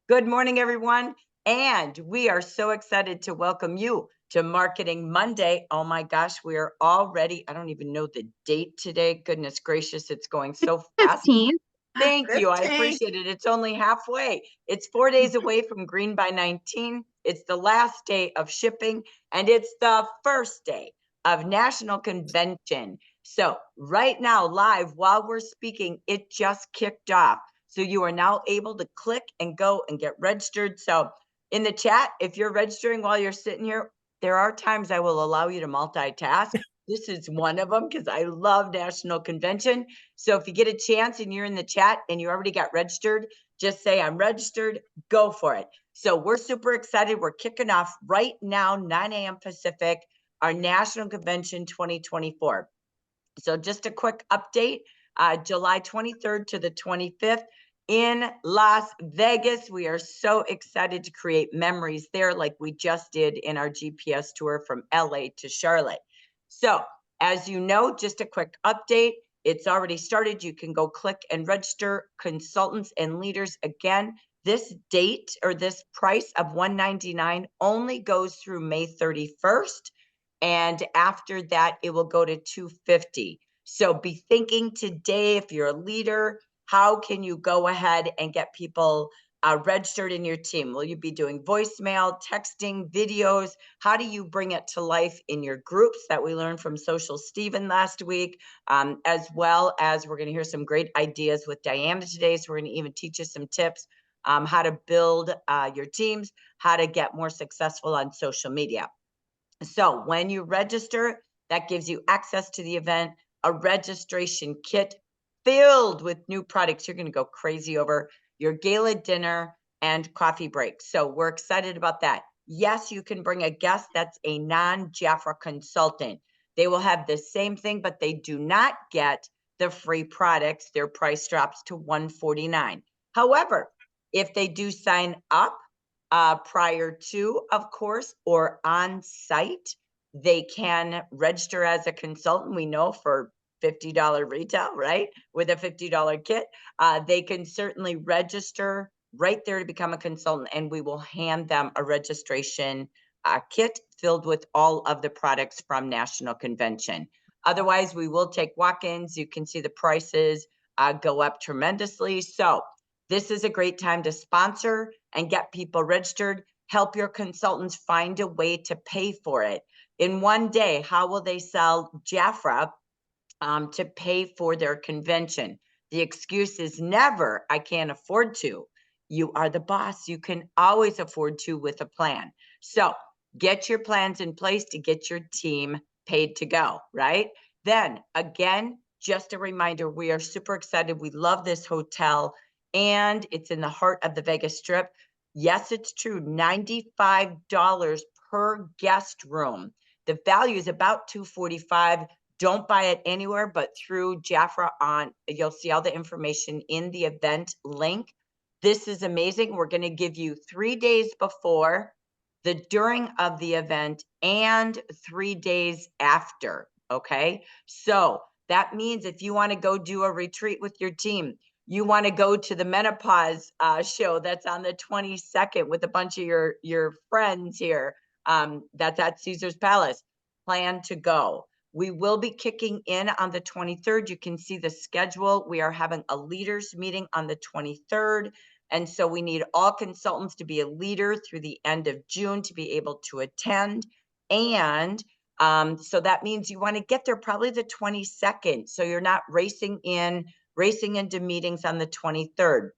Good morning, everyone. And we are so excited to welcome you to Marketing Monday. Oh my gosh, we are already, I don't even know the date today. Goodness gracious, it's going so fast. 15. Thank you. I 15. appreciate it. It's only halfway. It's 4 days away from Green by 19. It's the last day of shipping, and it's the first day of National Convention. So right now, live, while we're speaking, it just kicked off. So you are now able to click and go and get registered. So in the chat, if you're registering while you're sitting here, there are times I will allow you to multitask. This is one of them because I love National Convention. So if you get a chance and you're in the chat and you already got registered, just say, I'm registered, go for it. So we're super excited. We're kicking off right now, 9 a.m. Pacific, our National Convention 2024. So just a quick update, July 23rd to the 25th in Las Vegas. We are so excited to create memories there like we just did in our GPS tour from LA to Charlotte. So as you know, just a quick update. It's already started. You can go click and register consultants and leaders. Again, this date or this price of $199 only goes through May 31st. And after that, it will go to $250. So be thinking today, if you're a leader, how can you go ahead and get people registered in your team? Will you be doing voicemail, texting, videos? How do you bring it to life in your groups that we learned from Social Steven last week? As well as we're going to hear some great ideas with Diana today. So we're going to even teach you some tips how to build your teams, how to get more successful on social media. So when you register, that gives you access to the event, a registration kit filled with new products you're going to go crazy over, your gala dinner, and coffee break. So we're excited about that. Yes, you can bring a guest that's a non-Jafra consultant. They will have the same thing, but they do not get the free products. Their price drops to $149. However, if they do sign up, prior to, of course, or on site, they can register as a consultant. We know for $50 retail, right? With a $50 kit, they can certainly register right there to become a consultant, and we will hand them a registration kit filled with all of the products from National Convention. Otherwise, we will take walk-ins. You can see the prices go up tremendously. So this is a great time to sponsor and get people registered. Help your consultants find a way to pay for it. In one day, how will they sell Jafra to pay for their convention? The excuse is never, I can't afford to. You are the boss. You can always afford to with a plan. So get your plans in place to get your team paid to go, right? Then again, just a reminder, we are super excited. We love this hotel and it's in the heart of the Vegas Strip. Yes, it's true, $95 per guest room. The value is about $245. Don't buy it anywhere but through Jafra on. You'll see all the information in the event link. This is amazing. We're going to give you 3 days before, the during of the event, and 3 days after. Okay. So that means if you want to go do a retreat with your team, you want to go to the menopause show that's on the 22nd with a bunch of your friends here, that's at Caesar's Palace, plan to go. We will be kicking in on the 23rd. You can see the schedule. We are having a leaders meeting on the 23rd. And so we need all consultants to be a leader through the end of June to be able to attend. And so that means you want to get there probably the 22nd. So you're not racing into meetings on the 23rd.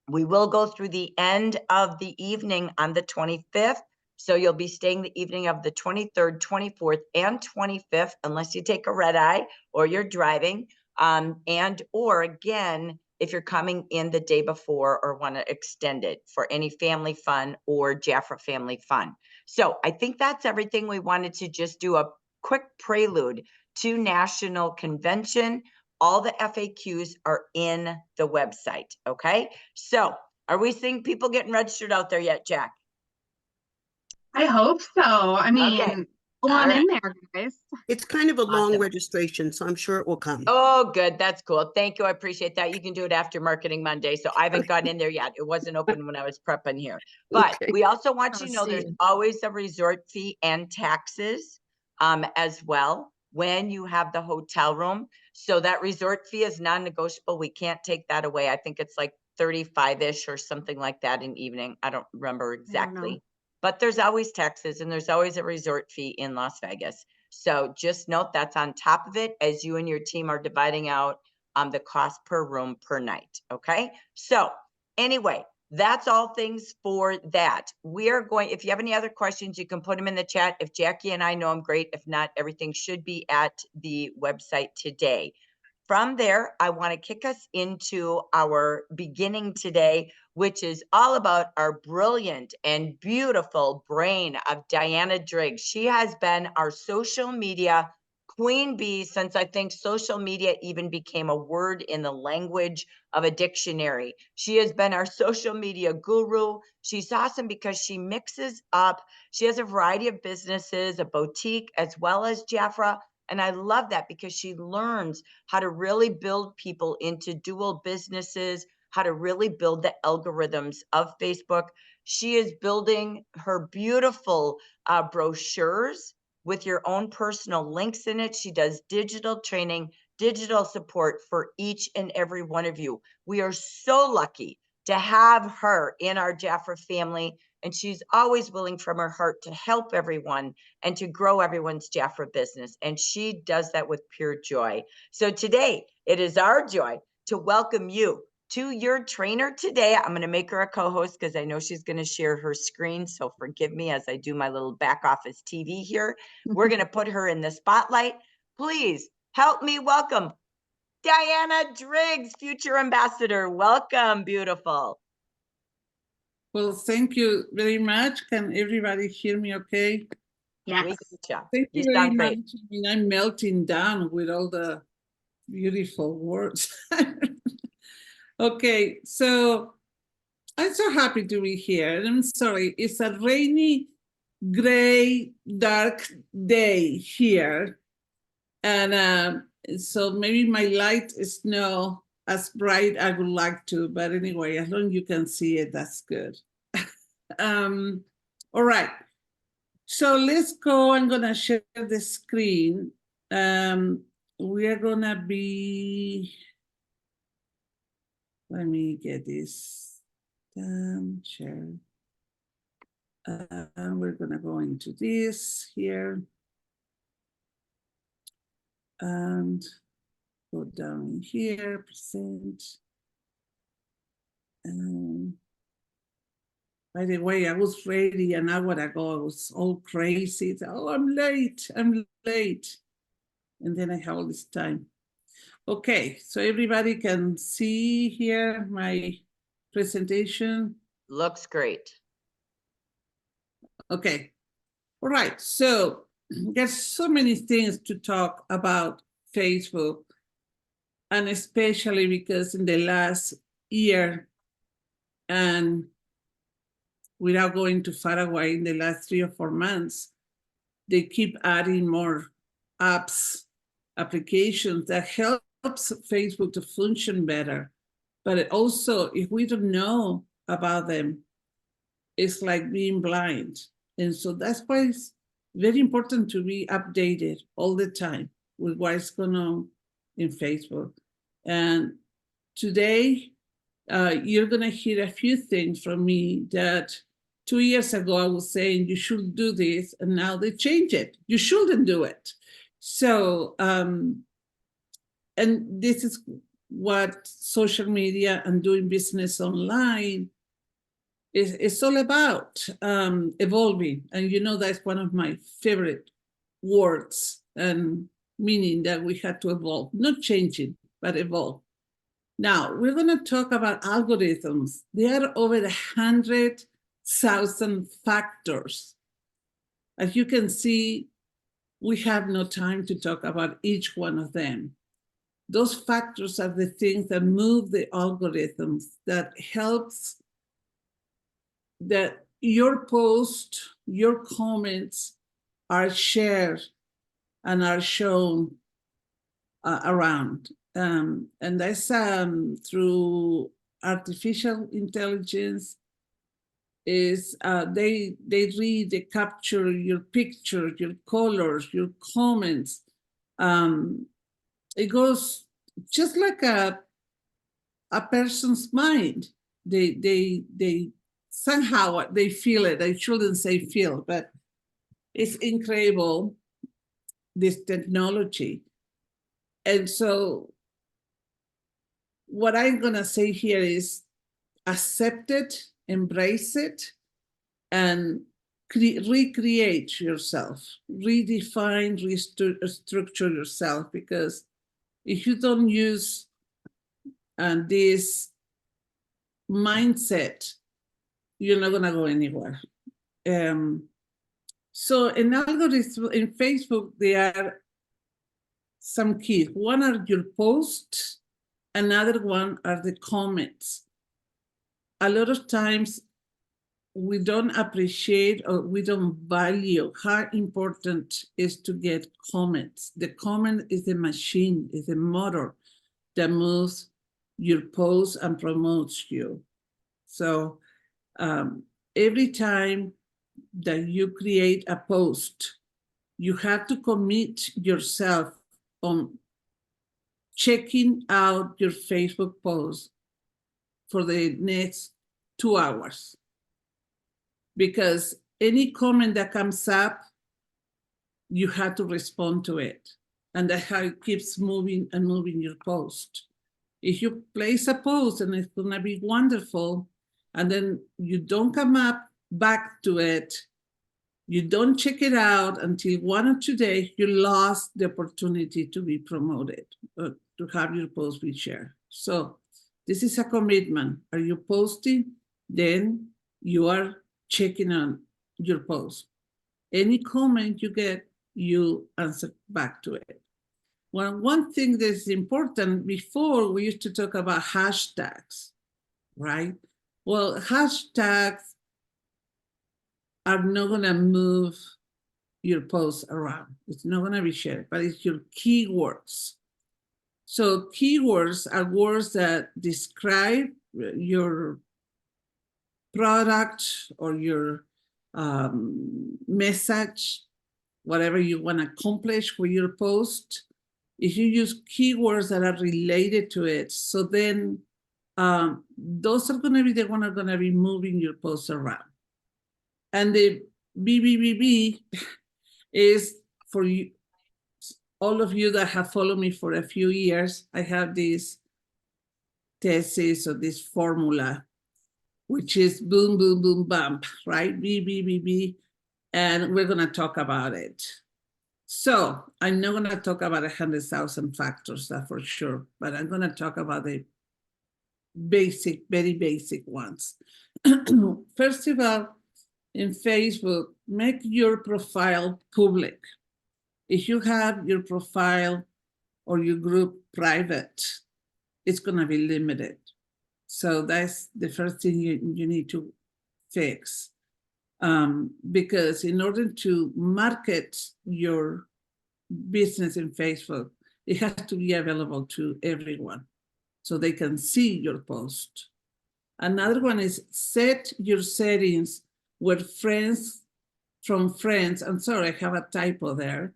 We will go through the end of the evening on the 25th. So you'll be staying the evening of the 23rd, 24th, and 25th, unless you take a red eye or you're driving. Or again, if you're coming in the day before or want to extend it for any family fun or Jafra family fun. So I think that's everything. We wanted to just do a quick prelude to National Convention. All the FAQs are in the website, okay? So are we seeing people getting registered out there yet, Jack? I hope so. I mean, Okay. Go on in there, guys. It's kind of a long Awesome. registration, so I'm sure it will come. Oh, good. That's cool. Thank you. I appreciate that. You can do it after Marketing Monday. So I haven't got in there yet. It wasn't open when I was prepping here. But Okay. we also want you to know see. there's always a resort fee and taxes as well when you have the hotel room. So that resort fee is non-negotiable. We can't take that away. I think it's like 35-ish or something like that in evening. I don't remember exactly. But there's always taxes and there's always a resort fee in Las Vegas. So just note that's on top of it as you and your team are dividing out the cost per room per night. Okay. So anyway, that's all things for that. We are going, if you have any other questions, you can put them in the chat. If Jackie and I know them, great. If not, everything should be at the website today. From there, I want to kick us into our beginning today, which is all about our brilliant and beautiful brain of Diana Driggs. She has been our social media queen bee since I think social media even became a word in the language of a dictionary. She has been our social media guru. She's awesome because she mixes up, she has a variety of businesses, a boutique, as well as Jafra. And I love that because she learns how to really build people into dual businesses, how to really build the algorithms of Facebook. She is building her beautiful brochures with your own personal links in it. She does digital training, digital support for each and every one of you. We are so lucky to have her in our Jafra family. And she's always willing from her heart to help everyone and to grow everyone's Jafra business. And she does that with pure joy. So today, it is our joy to welcome you to your trainer today. I'm going to make her a co-host because I know she's going to share her screen. So forgive me as I do my little back office TV here. We're going to put her in the spotlight. Please help me welcome Diana Driggs, future ambassador. Welcome, beautiful. Well, thank you very much. Can everybody hear me okay? Yes. Thank you You very sound much. great. I mean, I'm melting down with all the beautiful words. Okay, so I'm so happy to be here. And I'm sorry, it's a rainy, gray, dark day here. And so maybe my light is not as bright I would like to, but anyway, as long as you can see it, that's good. All right. So let's go. I'm gonna share the screen. We are gonna be. Let me get this done. Share. We're gonna go into this here and go down here. Present. By the way, I was ready an hour ago. I was all crazy. Oh, I'm late. I'm late. And then I have all this time. Okay, so everybody can see here my presentation. Looks great. Okay, all right. So there's so many things to talk about Facebook, and especially because in the last year, and without going too far away, in the last 3 or 4 months, they keep adding more apps, applications that helps Facebook to function better. But also, if we don't know about them, it's like being blind. And so that's why it's very important to be updated all the time with what's going on in Facebook. And today, you're going to hear a few things from me that 2 years ago I was saying you should do this, and now they change it. You shouldn't do it. So, and this is what social media and doing business online is all about, evolving. And you know, that's one of my favorite words, and meaning that we had to evolve, not changing, but evolve. Now, we're going to talk about algorithms. There are over 100,000 factors. As you can see, we have no time to talk about each one of them. Those factors are the things that move the algorithms, that helps that your post, your comments are shared and are shown around. And that's through artificial intelligence. Is they read, they capture your picture, your colors, your comments. It goes just like a person's mind. They somehow they feel it. I shouldn't say feel, but it's incredible, this technology. And so what I'm gonna say here is accept it, embrace it, and recreate yourself, redefine, restructure yourself, because if you don't use this mindset, you're not gonna go anywhere. So in algorithm in Facebook, there are some keys. One are your posts, another one are the comments. A lot of times we don't appreciate or we don't value how important it is to get comments. The comment is the machine, is the motor that moves your post and promotes you. So every time that you create a post, you have to commit yourself on checking out your Facebook post for the next 2 hours. Because any comment that comes up, you have to respond to it. And that's how it keeps moving and moving your post. If you place a post and it's gonna be wonderful, and then you don't come back to it, you don't check it out until 1 or 2 days, you lost the opportunity to be promoted, or to have your post be shared. So this is a commitment. Are you posting? Then you are checking on your post. Any comment you get, you answer back to it. Well, one thing that's important, before we used to talk about hashtags, right? Well, hashtags are not gonna move your post around. It's not gonna be shared, but it's your keywords. So keywords are words that describe your product or your message, whatever you want to accomplish with your post. If you use keywords that are related to it, so then those are going to be the ones that are going to be moving your post around. And the BBBB is for you, all of you that have followed me for a few years. I have this thesis or this formula, which is boom, boom, boom, bump, right? B, and we're gonna talk about it. So I'm not gonna talk about 100,000 factors, that for sure, but I'm gonna talk about the basic, very basic ones. First of all, in Facebook, make your profile public. If you have your profile or your group private, it's gonna be limited. So that's the first thing you need to fix. Because in order to market your business in Facebook, it has to be available to everyone so they can see your post. Another one is set your settings where friends from friends, I'm sorry, I have a typo there.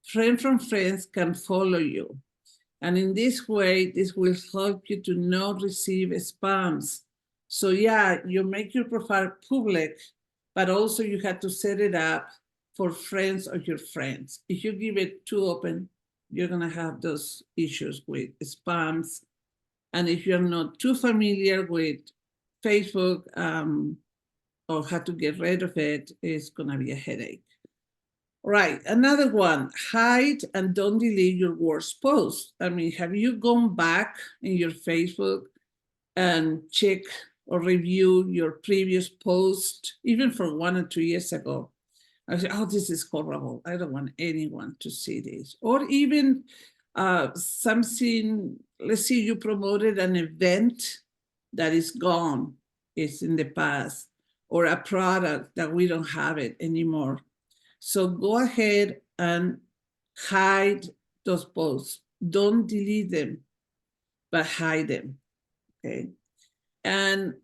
Friend from friends can follow you. And in this way, this will help you to not receive spams. So yeah, you make your profile public, but also you have to set it up for friends of your friends. If you give it too open, you're gonna have those issues with spams. And if you're not too familiar with Facebook or how to get rid of it, it's gonna be a headache. Right, another one, hide and don't delete your worst post. I mean, have you gone back in your Facebook and check or review your previous post, even for 1 or 2 years ago? I say, oh, this is horrible. I don't want anyone to see this. Or even something, let's say you promoted an event that is gone, it's in the past, or a product that we don't have it anymore. So go ahead and hide those posts. Don't delete them, but hide them, okay? And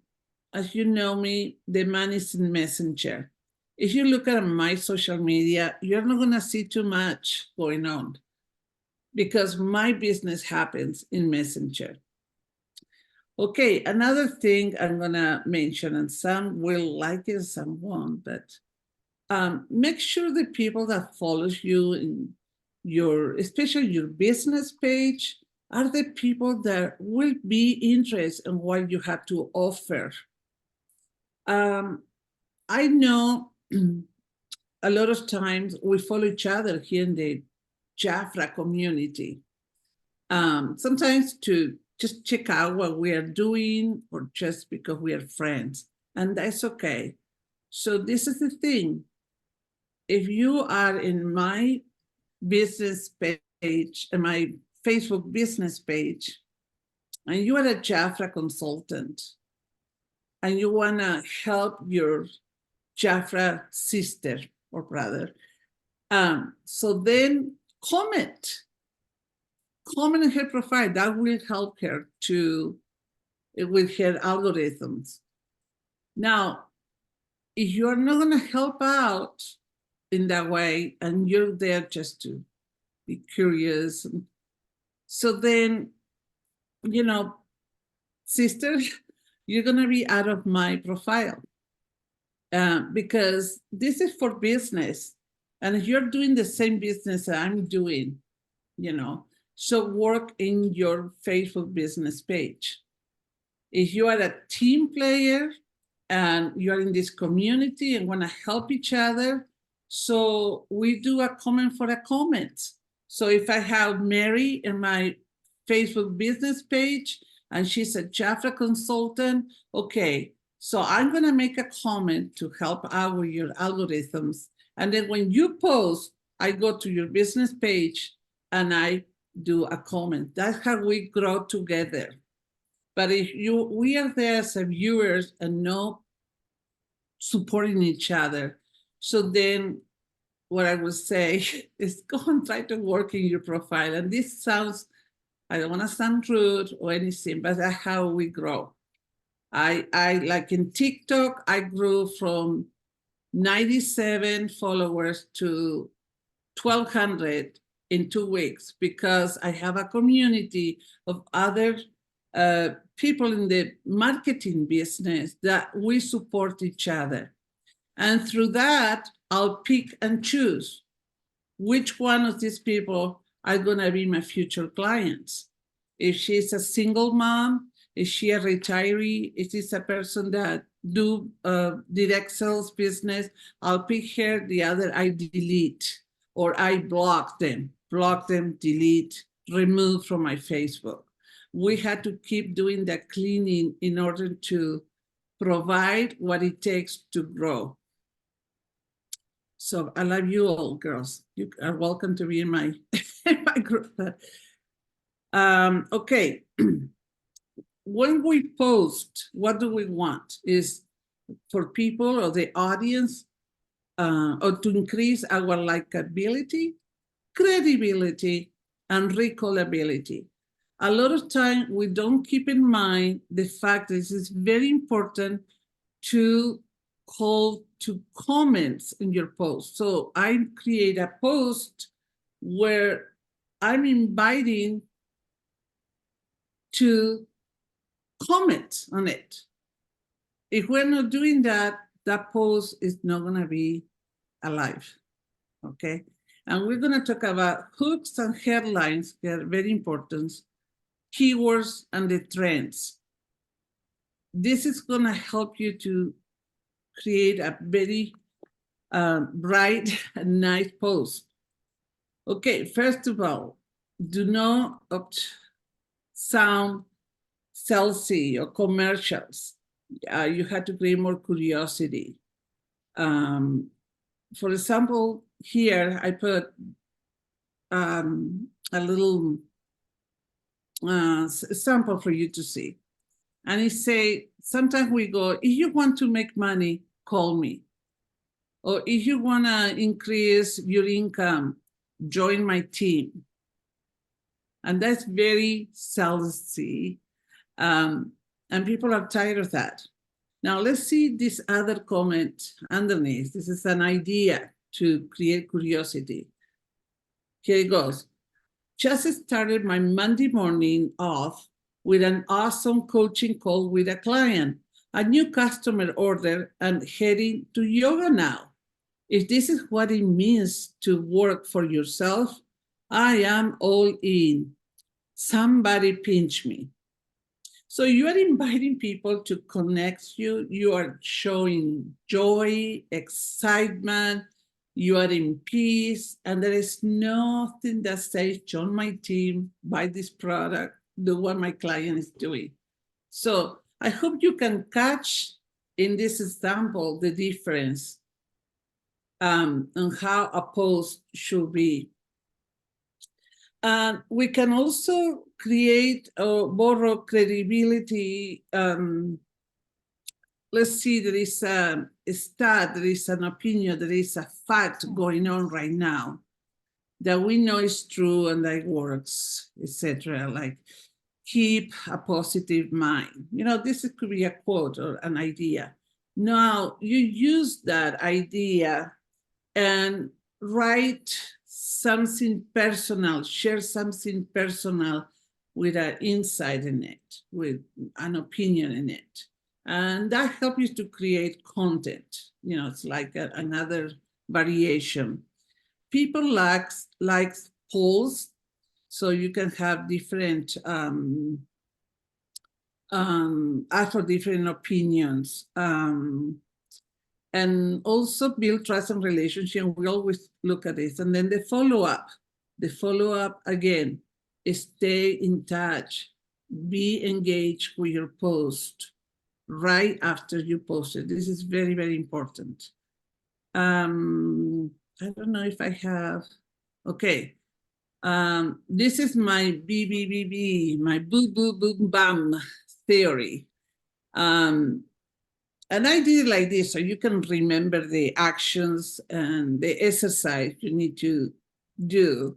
as you know me, the man is in Messenger. If you look at my social media, you're not gonna see too much going on because my business happens in Messenger. Okay, another thing I'm gonna mention, and some will like it, some won't, but make sure the people that follows you in your, especially your business page, are the people that will be interested in what you have to offer. I know a lot of times we follow each other here in the Jafra community. Sometimes to just check out what we are doing or just because we are friends, and that's okay. So this is the thing. If you are in my business page, in my Facebook business page, and you are a Jafra consultant, and you want to help your Jafra sister or brother, so then comment in her profile. That will help her with her algorithms. Now, if you're not going to help out in that way, and you're there just to be curious, so then, you know, sister, you're going to be out of my profile because this is for business. And if you're doing the same business that I'm doing, you know, so work in your Facebook business page. If you are a team player and you're in this community and want to help each other, so we do a comment for a comment. So if I have Mary in my Facebook business page and she's a Jafra consultant, okay, so I'm going to make a comment to help out with your algorithms. And then when you post, I go to your business page and I do a comment. That's how we grow together. But if we are there as viewers and not supporting each other, so then what I would say is go and try to work in your profile. And this sounds, I don't want to sound rude or anything, but that's how we grow. I like in TikTok, I grew from 97 followers to 1,200 in 2 weeks because I have a community of other people in the marketing business that we support each other. And through that, I'll pick and choose which one of these people are going to be my future clients. If she's a single mom, is she a retiree? Is this a person that do direct sales business? I'll pick her. The other I delete or I block them, delete, remove from my Facebook. We had to keep doing that cleaning in order to provide what it takes to grow. So I love you all, girls. You are welcome to be in my, in my group. Okay. When we post, what do we want? Is for people or the audience or to increase our likability, credibility, and recallability. A lot of time we don't keep in mind the fact that it is very important to call to comments in your post. So I create a post where I'm inviting to comment on it. If we're not doing that, that post is not going to be alive. Okay. And we're going to talk about hooks and headlines that are very important, keywords and the trends. This is going to help you to create a very bright and nice post. Okay, first of all, do not sound salesy or commercials. You have to create more curiosity. For example, here I put a little sample for you to see. And it say, sometimes we go, if you want to make money, call me. Or if you want to increase your income, join my team. And that's very salesy. And people are tired of that. Now let's see this other comment underneath. This is an idea to create curiosity. Here it goes. Just started my Monday morning off with an awesome coaching call with a client, a new customer order, and heading to yoga now. If this is what it means to work for yourself, I am all in. Somebody pinch me. So you are inviting people to connect you. You are showing joy, excitement. You are in peace. And there is nothing that says, join my team, buy this product, do what my client is doing. So I hope you can catch in this example the difference on how a post should be. We can also create or borrow credibility. Let's see, there is a stat, there is an opinion, there is a fact going on right now that we know is true and that works, etc. Like, keep a positive mind. You know, this could be a quote or an idea. Now, you use that idea and write something personal, share something personal with an insight in it, with an opinion in it. And that helps you to create content. You know, it's like another variation. People like polls, so you can have different, ask for different opinions. And also build trust and relationship. We always look at this. And then the follow-up again, is stay in touch, be engaged with your post right after you post it. This is very, very important. I don't know if I have, okay. This is my BBBB, my boo, boo, boom, bam theory. And I did it like this, so you can remember the actions and the exercise you need to do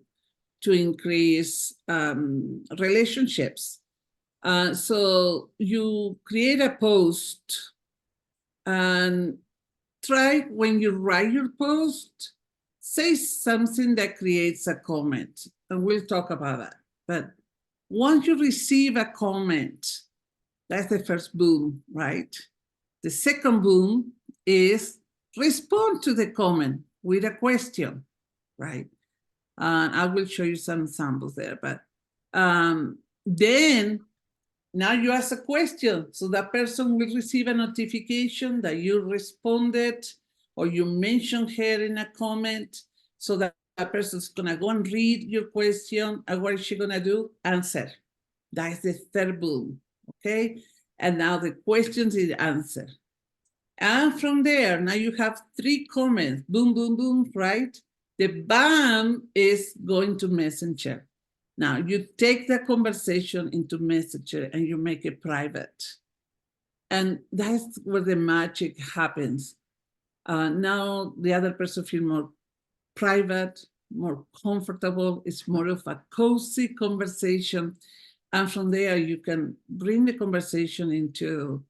to increase relationships. So you create a post and try, when you write your post, say something that creates a comment, and we'll talk about that. But once you receive a comment, that's the first boom, right? The second boom is respond to the comment with a question, right? I will show you some samples there, but then now you ask a question, so that person will receive a notification that you responded or you mentioned her in a comment, so that person's gonna go and read your question, and what is she gonna do? Answer. That is the third boom, okay? And now the questions is answer. And from there, now you have 3 comments, boom, boom, boom, right? The BAM is going to Messenger. Now you take the conversation into Messenger and you make it private. And that's where the magic happens. Now the other person feels more private, more comfortable. It's more of a cozy conversation. And from there, you can bring the conversation into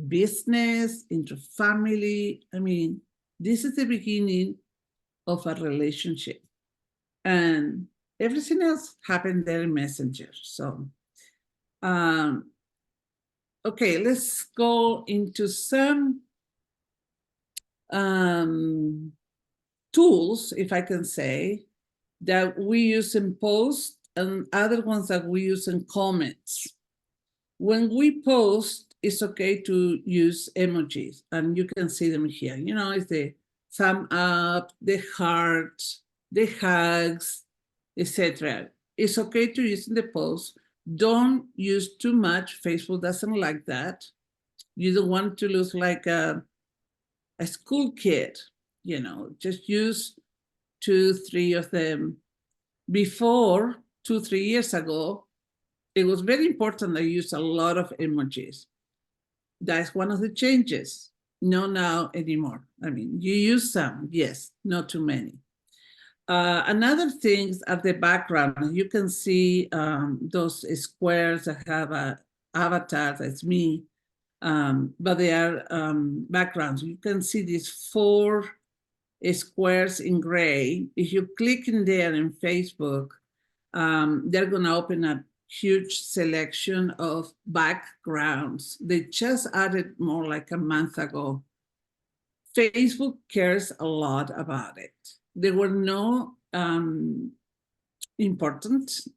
business, into family. I mean, this is the beginning of a relationship. And everything else happened there in Messenger. So, okay, let's go into some tools, if I can say, that we use in post and other ones that we use in comments. When we post, it's okay to use emojis, and you can see them here. You know, it's the thumb up, the heart, the hugs, etc. It's okay to use in the post. Don't use too much. Facebook doesn't like that. You don't want to look like a school kid, you know, just use 2, 3 of them. Before, 2, 3 years ago, it was very important that I use a lot of emojis. That's one of the changes. no now anymore. I mean, you use some, yes, not too many. Another things are the background. You can see those squares that have a avatar, that's me, but they are backgrounds. You can see these 4 squares in gray. If you click in there in Facebook, they're gonna open a huge selection of backgrounds. They just added more like a month ago. Facebook cares a lot about it. There were no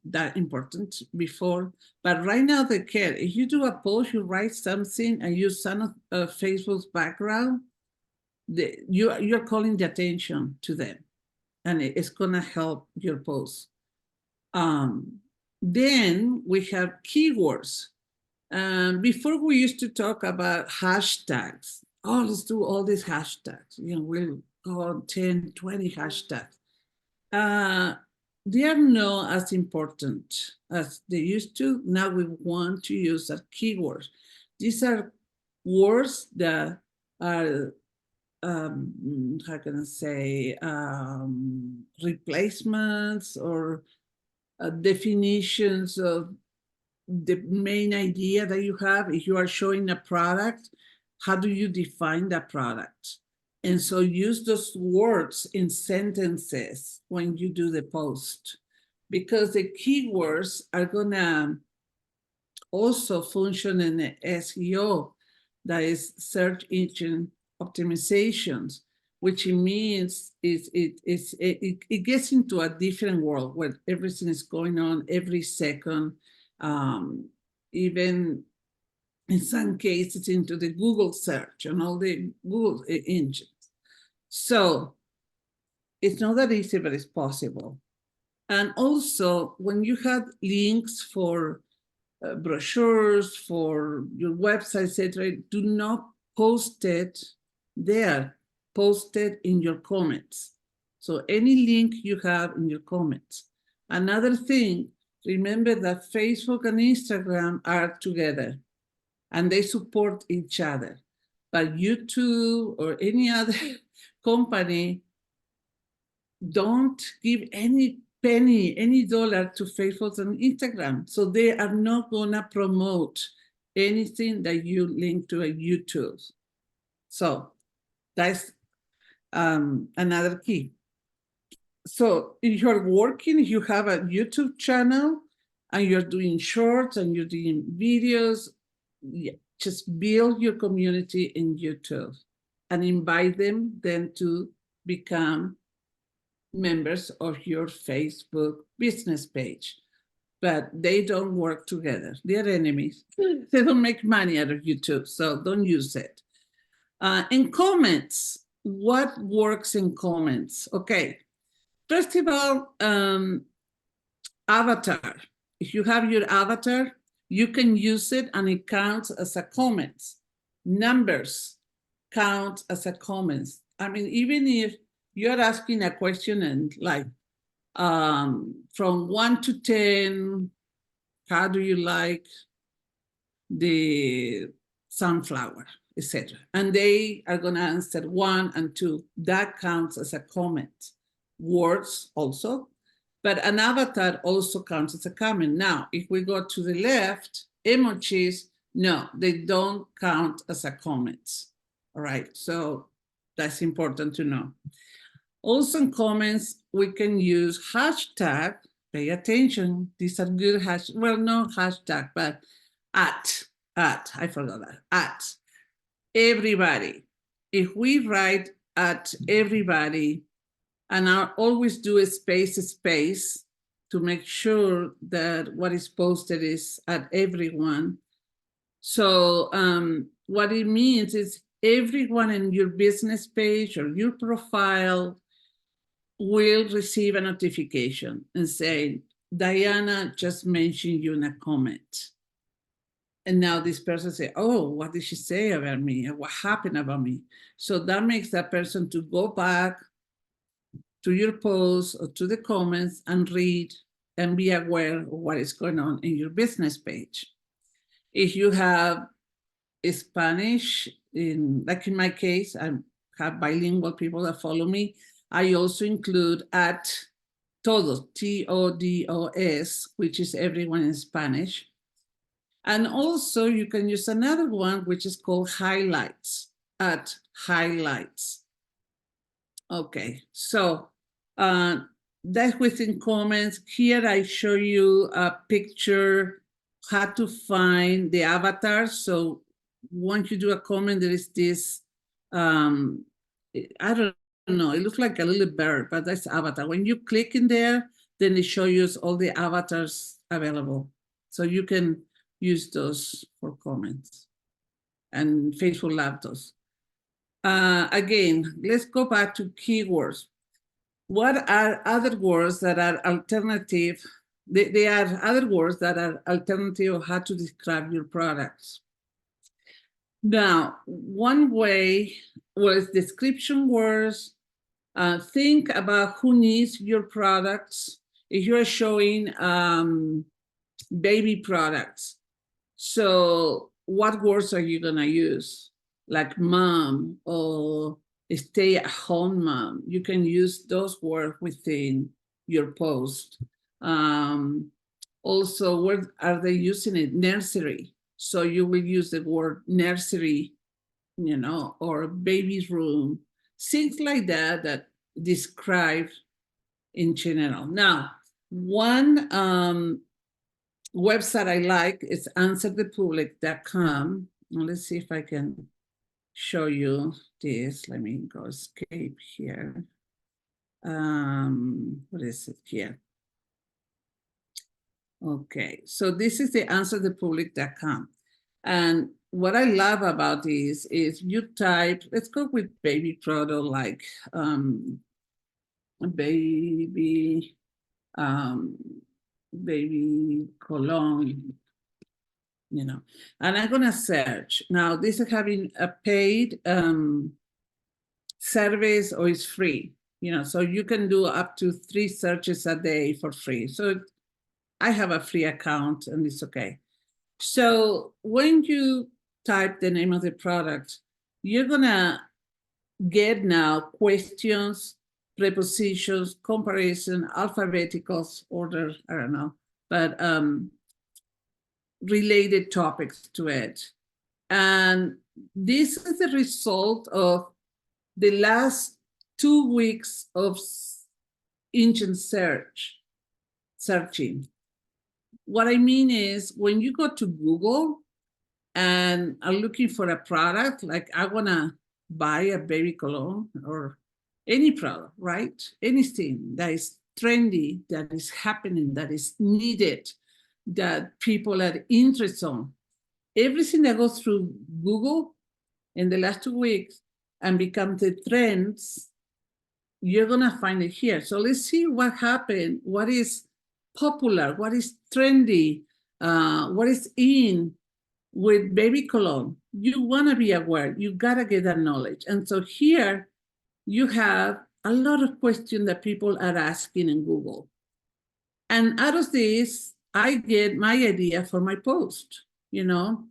that important before, but right now they care. If you do a post, you write something and use some of Facebook's background, you're calling the attention to them, and it's gonna help your post. Then we have keywords. Before we used to talk about hashtags. Oh, let's do all these hashtags. We'll go on 10, 20 hashtags. They are not as important as they used to. Now we want to use a keywords. These are words that are, how can I say, replacements or definitions of the main idea that you have. If you are showing a product, how do you define that product? And so use those words in sentences when you do the post, because the keywords are gonna also function in the SEO, that is search engine optimizations, which it means it gets into a different world where everything is going on every second, even in some cases into the Google search and all the Google engines. So it's not that easy, but it's possible. And also when you have links for brochures, for your website, etc., do not post it there, post it in your comments. So any link you have in your comments. Another thing, remember that Facebook and Instagram are together and they support each other. But YouTube or any other company don't give any penny, any dollar to Facebook and Instagram. So they are not gonna promote anything that you link to a YouTube. So that's another key. So if you're working, if you have a YouTube channel and you're doing shorts and you're doing videos, just build your community in YouTube and invite them then to become members of your Facebook business page. But they don't work together. They're enemies. They don't make money out of YouTube, so don't use it. In comments, what works in comments? Okay, first of all, avatar. If you have your avatar, you can use it and it counts as a comment. Numbers count as a comment. I mean, even if you're asking a question and like from 1 to 10, how do you like the sunflower, etc. And they are going to answer 1 and 2. That counts as a comment. Words also, but an avatar also counts as a comment. Now, if we go to the left, emojis, no, they don't count as a comment. All right, so that's important to know. Also in comments, we can use hashtag, pay attention, these are good hashtags, well, no hashtag, but I forgot that, at everybody. If we write at everybody, and I always do a space to make sure that what is posted is at everyone. So what it means is everyone in your business page or your profile will receive a notification and say, Diana just mentioned you in a comment. And now this person say, oh, what did she say about me? What happened about me? So that makes that person to go back to your post or to the comments and read and be aware of what is going on in your business page. If you have Spanish, like in my case, I have bilingual people that follow me. I also include at todos, TODOS, which is everyone in Spanish. And also you can use another one, which is called highlights, at highlights. Okay, so that's within comments. Here I show you a picture, how to find the avatar. So once you do a comment, there is this, I don't know, it looks like a little bird, but that's avatar. When you click in there, then it shows you all the avatars available. So you can use those for comments. And Facebook loves those. Again, let's go back to keywords. What are other words that are alternative? They are other words that are alternative of how to describe your products. Now, one way was description words. Think about who needs your products. If you're showing baby products, so what words are you gonna use? Like mom or stay-at-home mom. You can use those words within your post. Also, where are they using it? Nursery. So you will use the word nursery, you know, or baby's room, things like that that describe in general. Now, one website I like is answerthepublic.com. Let's see if I can show you this. Let me go escape here. What is it here? Okay, so this is the answerthepublic.com. And what I love about this is you type, let's go with baby product, like baby cologne, you know, and I'm gonna search. Now this is having a paid service or it's free, you know, so you can do up to 3 searches a day for free. So I have a free account and it's okay. So when you type the name of the product, you're gonna get now questions, prepositions, comparison, alphabeticals, order, I don't know, but related topics to it. And this is the result of the last 2 weeks of engine searching. What I mean is when you go to Google and are looking for a product, like I wanna buy a baby cologne or any product, right? Anything that is trendy, that is happening, that is needed, that people are interested in. Everything that goes through Google in the last 2 weeks and become the trends, you're gonna find it here. So let's see what happened, what is popular, what is trendy, what is in with baby cologne. You wanna be aware, you gotta get that knowledge. And so here you have a lot of questions that people are asking in Google. And out of this, I get my idea for my post, you know?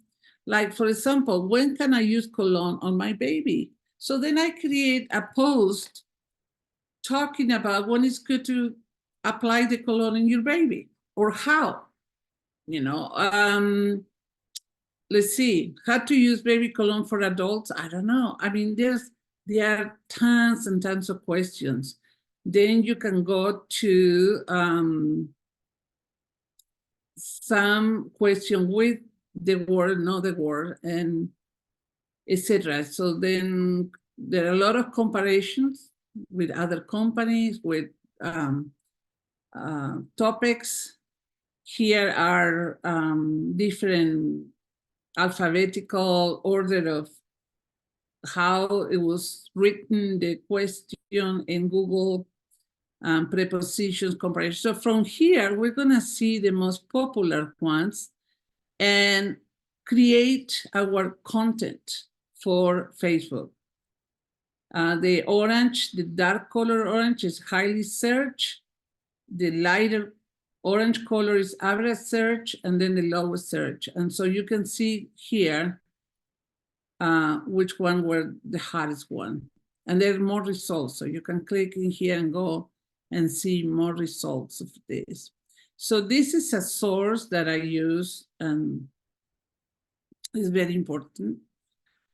Like for example, when can I use cologne on my baby? So then I create a post talking about when it's good to apply the cologne in your baby or how, you know. Let's see, how to use baby cologne for adults? I don't know. I mean, there are tons and tons of questions. Then you can go to some question with the word, not the word, and etc. So then there are a lot of comparisons with other companies, with topics. Here are different alphabetical order of how it was written, the question in Google, prepositions, comparison. So from here, we're gonna see the most popular ones and create our content for Facebook. The orange, the dark color orange is highly searched. The lighter orange color is average search, and then the lowest search. And so you can see here which one were the hardest one. And there are more results. So you can click in here and go and see more results of this. So this is a source that I use and it's very important.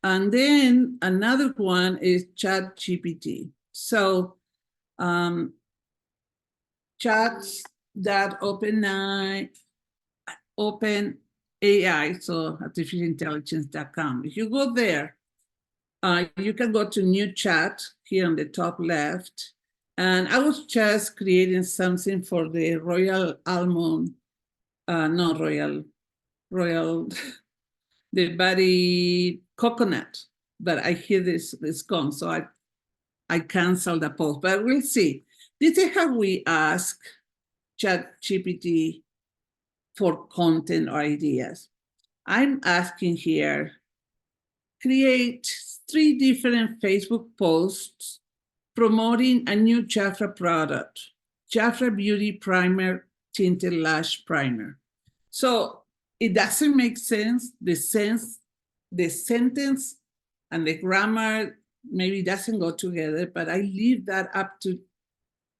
And then another one is ChatGPT. So chat.open AI, so artificialintelligence.com. If you go there, you can go to new chat here on the top left. And I was just creating something for the Royal Almond, not Royal, the Body Coconut, but I hear this gone, so I canceled the post, but we'll see. This is how we ask ChatGPT for content or ideas. I'm asking here, create 3 different Facebook posts promoting a new Jafra product, Jafra Beauty Primer Tinted Lash Primer. So it doesn't make sense. The sentence and the grammar maybe doesn't go together, but I leave that up to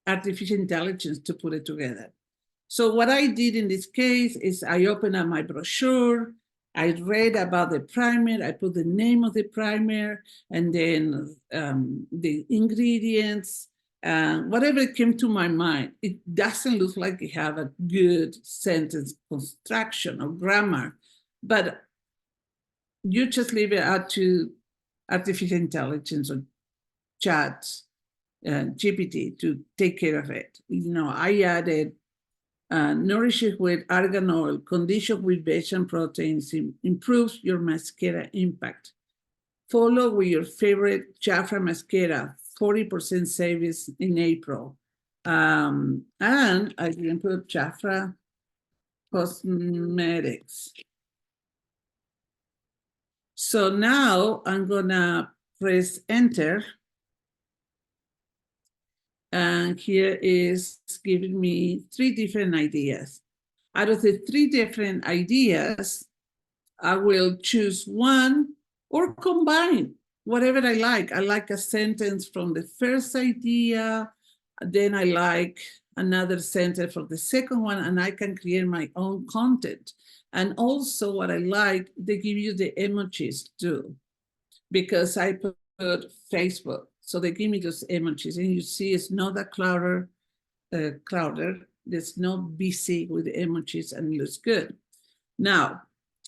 artificial intelligence to put it together. So what I did in this case is I opened up my brochure, I read about the primer, I put the name of the primer, and then the ingredients, whatever came to my mind. It doesn't look like it have a good sentence construction or grammar, but you just leave it out to artificial intelligence or chat GPT to take care of it. You know, I added nourish it with argan oil, condition with vegan proteins, improves your mascara impact. Follow with your favorite Jafra mascara, 40% savings in April. And I can put Jafra Cosmetics. So now I'm gonna press enter. And here is giving me 3 different ideas. Out of the 3 different ideas, I will choose one or combine whatever I like. I like a sentence from the first idea, then I like another sentence for the second one, and I can create my own content. And also what I like, they give you the emojis too, because I put Facebook. So they give me those emojis, and you see it's not a clouder. There's no BC with the emojis, and it looks good. Now,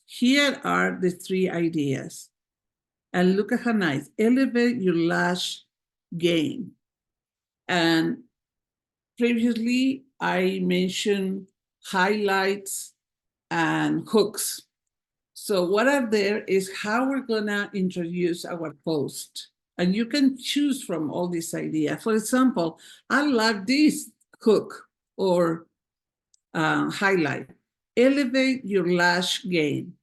here are the 3 ideas. And look at how nice. Elevate your lash game. And previously, I mentioned highlights and hooks. So what are there is how we're gonna introduce our post. And you can choose from all these ideas. For example, I love this hook or highlight. Elevate your lash game.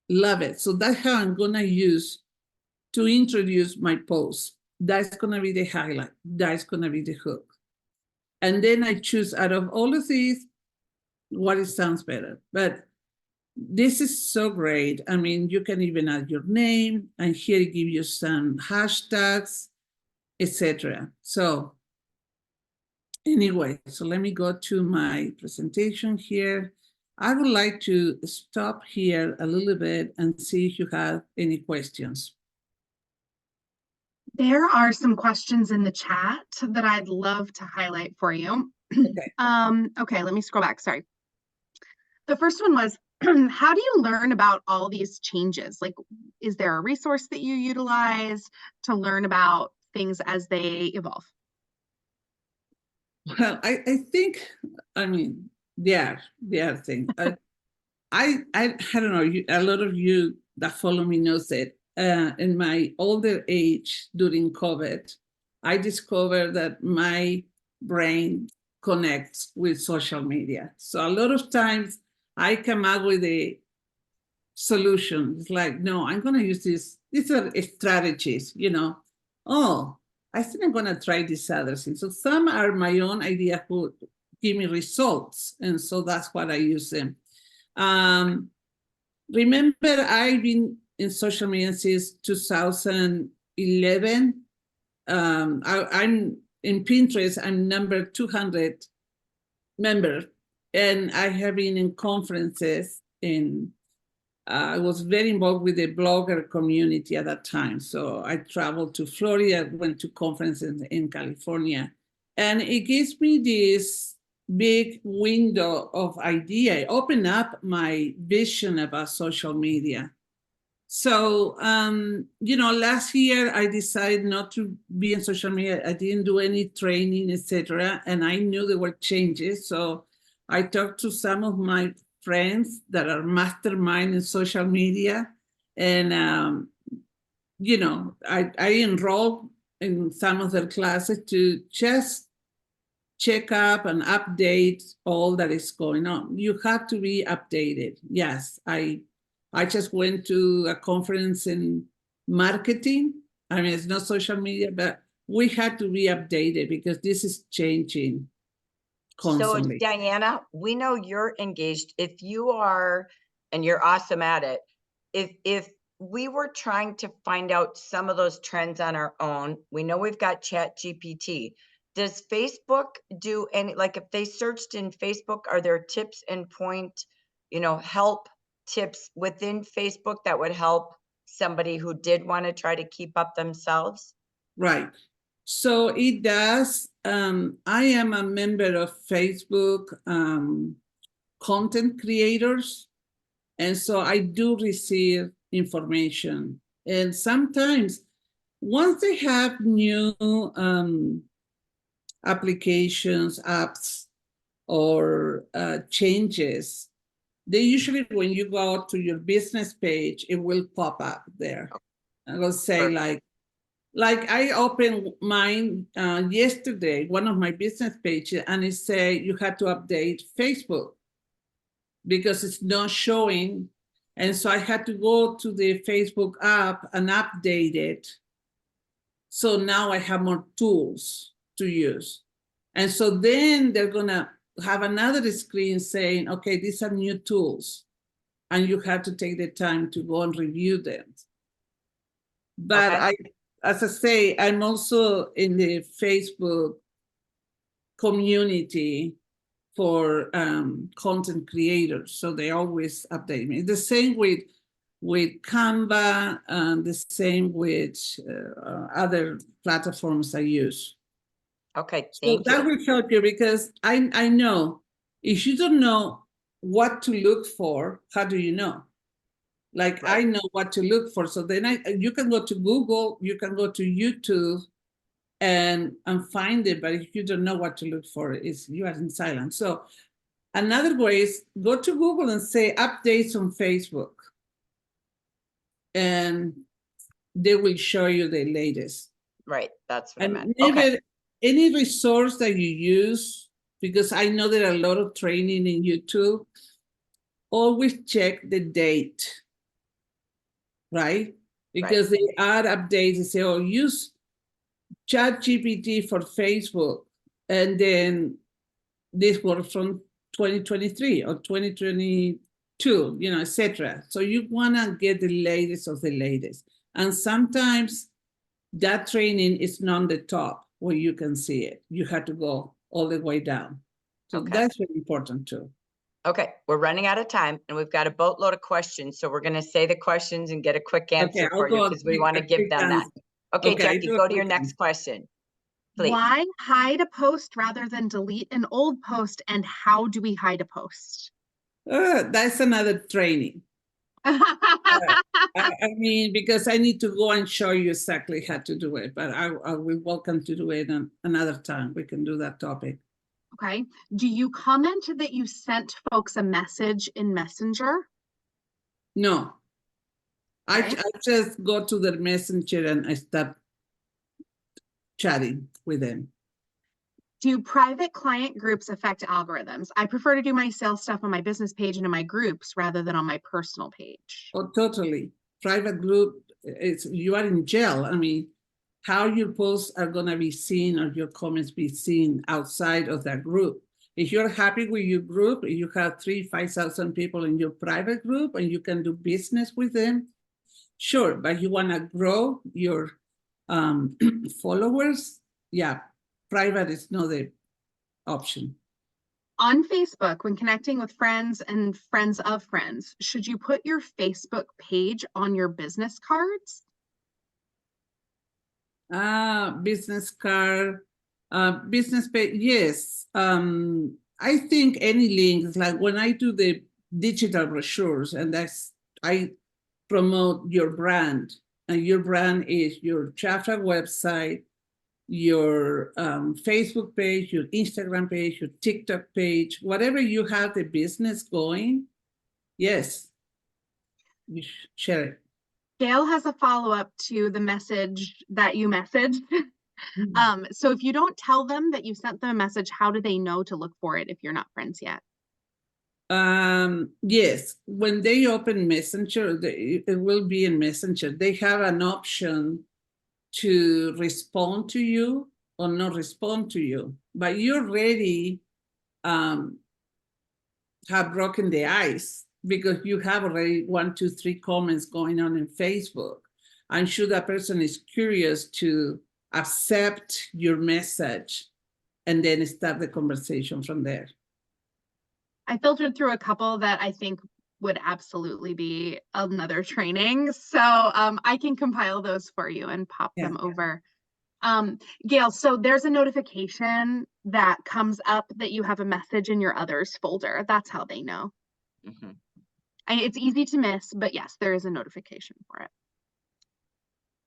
Love it. So that's how I'm gonna use to introduce my post. That's gonna be the highlight. That's gonna be the hook. And then I choose out of all of these, what it sounds better. But this is so great. I mean, you can even add your name, and here it gives you some hashtags, etc. So anyway, so let me go to my presentation here. I would like to stop here a little bit and see if you have any questions. There are some questions in the chat that I'd love to highlight for you. Okay. Okay, let me scroll back. Sorry. The first one was, how do you learn about all these changes? Like, is there a resource that you utilize to learn about things as they evolve? Well, I think, I mean, they are things. I don't know, a lot of you that follow me knows that in my older age during COVID, I discovered that my brain connects with social media. So a lot of times I come up with a solution. It's like, no, I'm going to use this. These are strategies, you know. Oh, I think I'm going to try this other thing. So some are my own idea who give me results. And so that's what I use them. Remember, I've been in social media since 2011. I'm in Pinterest, I'm number 200 member, and I have been in conferences I was very involved with the blogger community at that time. So I traveled to Florida, went to conferences in California, and it gives me this big window of idea. It opened up my vision about social media. So, last year I decided not to be in social media. I didn't do any training, etc. And I knew there were changes. So I talked to some of my friends that are mastermind in social media. And, I enrolled in some of their classes to just check up and update all that is going on. You have to be updated. Yes, I just went to a conference in marketing. I mean, it's not social media, but we had to be updated because this is changing constantly. So Diana, we know you're engaged. If you are, and you're awesome at it, if we were trying to find out some of those trends on our own, we know we've got Chat GPT. Does Facebook do any, like if they searched in Facebook, are there tips and help tips within Facebook that would help somebody who did want to try to keep up themselves? Right. So it does. I am a member of Facebook content creators. And so I do receive information. And sometimes once they have new applications, apps, or changes, they usually, when you go to your business page, it will pop up there. I will say like I opened mine yesterday, one of my business pages, and it say you had to update Facebook because it's not showing. And so I had to go to the Facebook app and update it. So now I have more tools to use. And so then they're gonna have another screen saying, okay, these are new tools. And you have to take the time to go and review them. But Okay. as I say, I'm also in the Facebook community for content creators. So they always update me. The same with Canva, and the same with other platforms I use. Okay, So thank that you. will help you because I know if you don't know what to look for, how do you know? Like Right. I know what to look for. So then you can go to Google, you can go to YouTube and find it, but if you don't know what to look for, you are in silence. So another way is go to Google and say updates on Facebook. And they will show you the latest. Right, that's what I And meant. never Okay, any resource that you use, because I know there are a lot of training in YouTube, always check the date, right? Because they add updates and say, oh, use Chat GPT for Facebook. And then this was from 2023 or 2022, etc. So you want to get the latest of the latest. And sometimes that training is not on the top where you can see it. You have to go all the way down. So Okay. that's very important too. okay, we're running out of time and we've got a boatload of questions. So we're gonna say the questions and get a quick answer I'll for you go because we quick- want to a give quick them that. answer. Okay, Okay, I Jackie, do a go to your quick next answer. question, please. Why hide a post rather than delete an old post, and how do we hide a post? That's another training. I mean, because I need to go and show you exactly how to do it, but I will welcome to do it another time. We can do that topic. Okay. Do you comment that you sent folks a message in Messenger? No, Okay. I just go to their messenger and I start chatting with them. Do private client groups affect algorithms? I prefer to do my sales stuff on my business page and in my groups rather than on my personal page. Oh, totally. Private group, you are in jail. I mean, how your posts are going to be seen or your comments be seen outside of that group. If you're happy with your group, you have 3,000 to 5,000 people in your private group and you can do business with them, sure, but you want to grow your followers, yeah, private is not the option. On Facebook, when connecting with friends and friends of friends, should you put your Facebook page on your business cards? Business card, business page, yes. I think any links, like when I do the digital brochures, and I promote your brand, and your brand is your Jafra website, your Facebook page, your Instagram page, your TikTok page, whatever you have the business going, yes, you share it. Gail has a follow-up to the message that you messaged. So if you don't tell them that you sent them a message, how do they know to look for it if you're not friends yet? Yes, when they open Messenger, it will be in Messenger. They have an option to respond to you or not respond to you, but you already have broken the ice because you have already 1, 2, 3 comments going on in Facebook. I'm sure that person is curious to accept your message and then start the conversation from there. I filtered through a couple that I think would absolutely be another training. So I can compile those for you and pop them over. Gail, so there's a notification that comes up that you have a message in your others folder. That's how they know. Mhm. And it's easy to miss, but yes, there is a notification for it.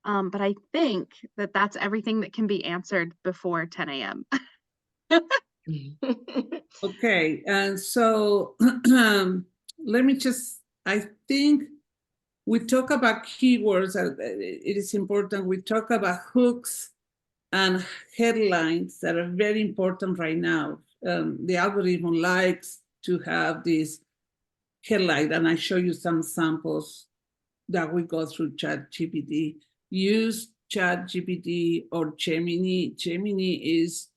But I think that that's everything that can be answered before 10 a.m. Okay, and so let me just, I think we talk about keywords, it is important. We talk about hooks and headlines that are very important right now. The algorithm likes to have this headline, and I show you some samples that we go through ChatGPT. Use ChatGPT or Gemini. Gemini is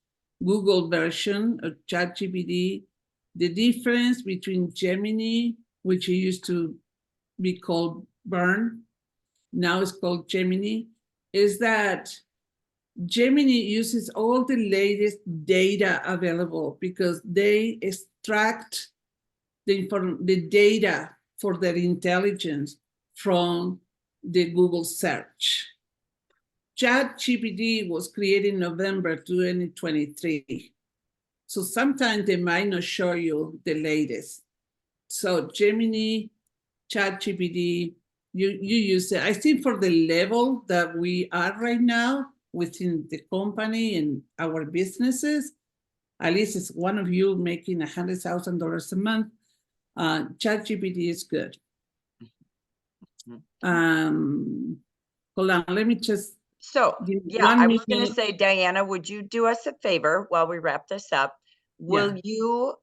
Google version of ChatGPT. The difference between Gemini, which used to be called Burn, now it's called Gemini, is that Gemini uses all the latest data available because they extract the data for their intelligence from the Google search. ChatGPT was created in November 2023. So sometimes they might not show you the latest. So Gemini, ChatGPT, you use it. I think for the level that we are right now within the company and our businesses, at least it's one of you making $100,000 a month, ChatGPT is good. Hold on, let me just. So, give yeah, one I was going to minute. say, Diana, would you do us a favor while we wrap this up? Will you,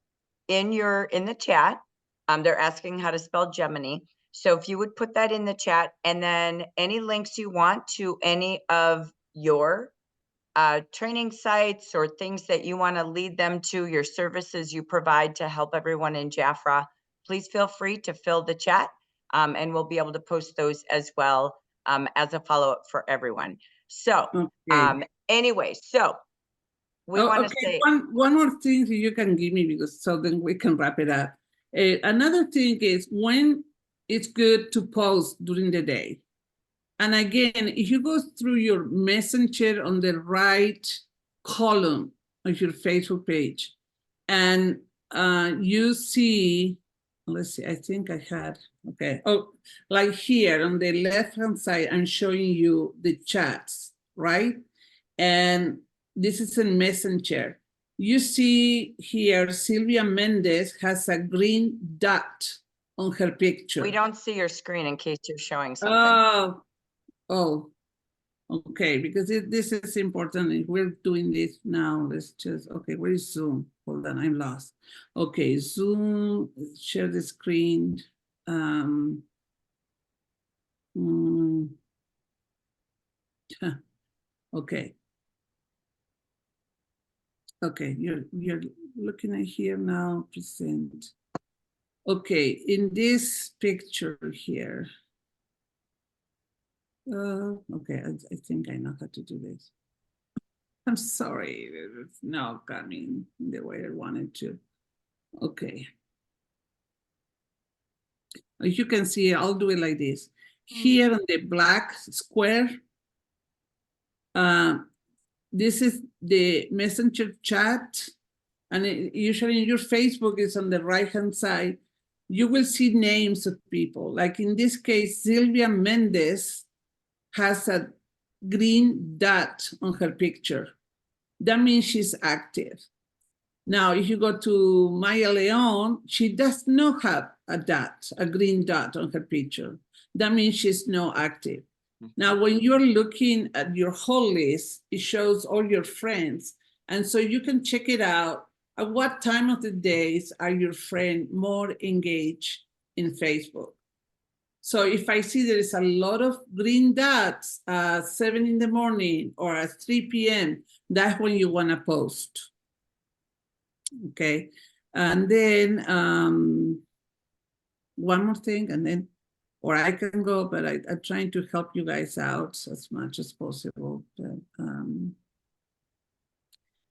in the chat, they're asking how to spell Gemini. So if you would put that in the chat, and then any links you want to any of your training sites or things that you want to lead them to, your services you provide to help everyone in Jafra, please feel free to fill the chat, and we'll be able to post those as well as a follow-up for everyone. So Okay. anyway, so we want to say one more thing that you can give me, because so then we can wrap it up. Another thing is when it's good to post during the day. And again, if you go through your messenger on the right column of your Facebook page, and you see, let's see, I think I had, okay. Oh, like here on the left-hand side, I'm showing you the chats, right? And this is in Messenger. You see here, Sylvia Mendez has a green dot on her picture. we don't see your screen in case you're showing something. Oh, okay, because this is important. If we're doing this now, let's just, okay, where is Zoom? Hold on, I'm lost. Okay, Zoom, share the screen. Okay. Okay, you're looking at here now, present. Okay, in this picture here, Okay, I think I know how to do this. I'm sorry, it's not coming the way I wanted to. Okay. As you can see, I'll do it like this. Here on the black square, this is the messenger chat, and usually in your Facebook is on the right-hand side. You will see names of people. Like in this case, Sylvia Mendez has a green dot on her picture. That means she's active. Now, if you go to Maya Leon, she does not have a dot, a green dot on her picture. That means she's not active. Now, when you're looking at your whole list, it shows all your friends. And so you can check it out. At what time of the days are your friends more engaged in Facebook? So if I see there is a lot of green dots at 7 in the morning or at 3 p.m., that's when you want to post. Okay. And then one more thing, and then, or I can go, but I'm trying to help you guys out as much as possible. But,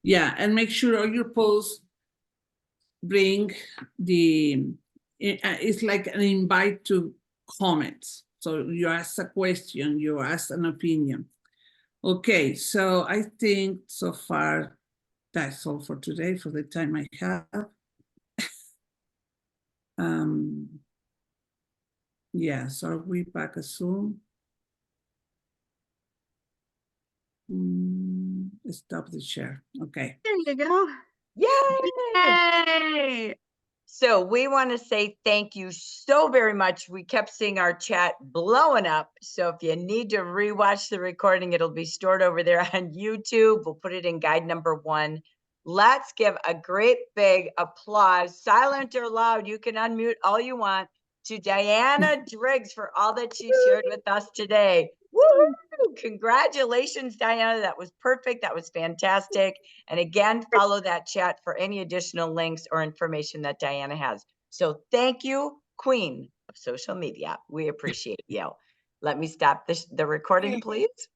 yeah, and make sure all your posts bring it's like an invite to comments. So you ask a question, you ask an opinion. Okay, so I think so far that's all for today, for the time I have. Yeah, so are we back at Zoom? Stop the share. Okay. There you go. Yay! Yay! So we want to say thank you so very much. We kept seeing our chat blowing up. So if you need to rewatch the recording, it'll be stored over there on YouTube. We'll put it in guide number 1. Let's give a great big applause, silent or loud. You can unmute all you want, to Diana Driggs for all that she shared with us today. Woohoo! Congratulations, Diana. That was perfect. That was fantastic. And again, follow that chat for any additional links or information that Diana has. So thank you, Queen of social media. We appreciate you. Let me stop the recording, please.